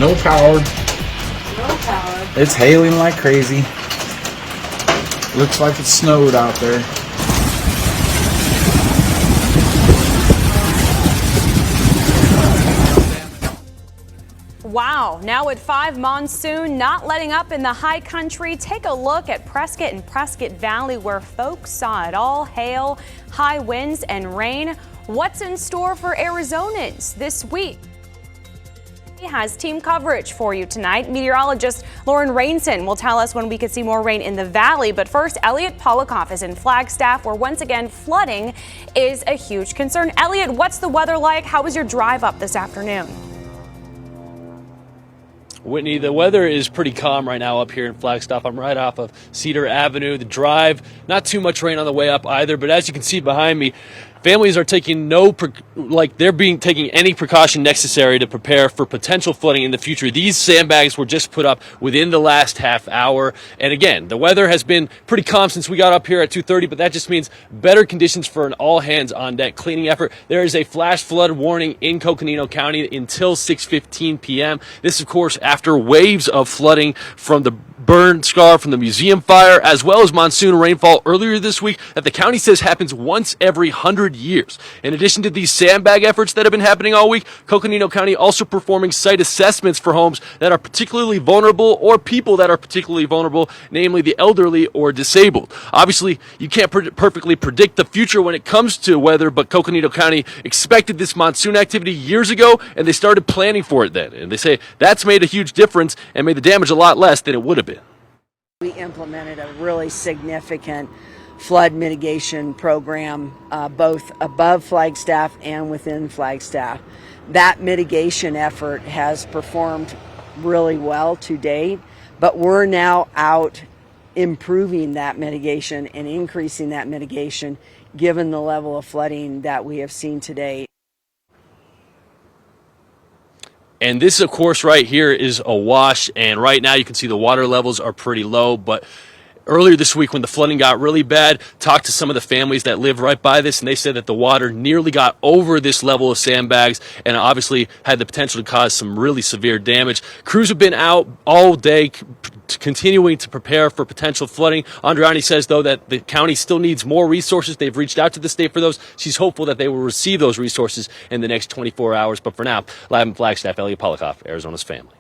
No power. No power. It's hailing like crazy. Looks like it snowed out there. Wow, now at 5, monsoon not letting up in the high country. Take a look at Prescott and Prescott Valley, where folks saw it all: hail, high winds, and rain. What's in store for Arizonans this week? He has team coverage for you tonight. Meteorologist Lauren Rainson will tell us when we could see more rain in the valley. But first, Elliot Polikoff is in Flagstaff, where once again flooding is a huge concern. Elliot, what's the weather like? How was your drive up this afternoon? Whitney, the weather is pretty calm right now up here in Flagstaff. I'm right off of Cedar Avenue. The drive, not too much rain on the way up either, but as you can see behind me, families are taking taking any precaution necessary to prepare for potential flooding in the future. These sandbags were just put up within the last half hour. And again, the weather has been pretty calm since we got up here at 2:30, but that just means better conditions for an all hands on deck cleaning effort. There is a flash flood warning in Coconino County until 6:15 p.m. This, of course, after waves of flooding from the burn scar from the museum fire, as well as monsoon rainfall earlier this week that the county says happens once every 100 years. In addition to these sandbag efforts that have been happening all week, Coconino County also performing site assessments for homes that are particularly vulnerable or people that are particularly vulnerable, namely the elderly or disabled. Obviously, you can't perfectly predict the future when it comes to weather, but Coconino County expected this monsoon activity years ago, and they started planning for it then. And they say that's made a huge difference and made the damage a lot less than it would have been. We implemented a really significant flood mitigation program, both above Flagstaff and within Flagstaff. That mitigation effort has performed really well to date, but we're now out improving that mitigation and increasing that mitigation given the level of flooding that we have seen today. And this, of course, right here is a wash, and right now you can see the water levels are pretty low, but earlier this week when the flooding got really bad, talked to some of the families that live right by this, and they said that the water nearly got over this level of sandbags and obviously had the potential to cause some really severe damage. Crews have been out all day continuing to prepare for potential flooding. Andriani says, though, that the county still needs more resources. They've reached out to the state for those. She's hopeful that they will receive those resources in the next 24 hours. But for now, live in Flagstaff, Elliot Polikoff, Arizona's Family.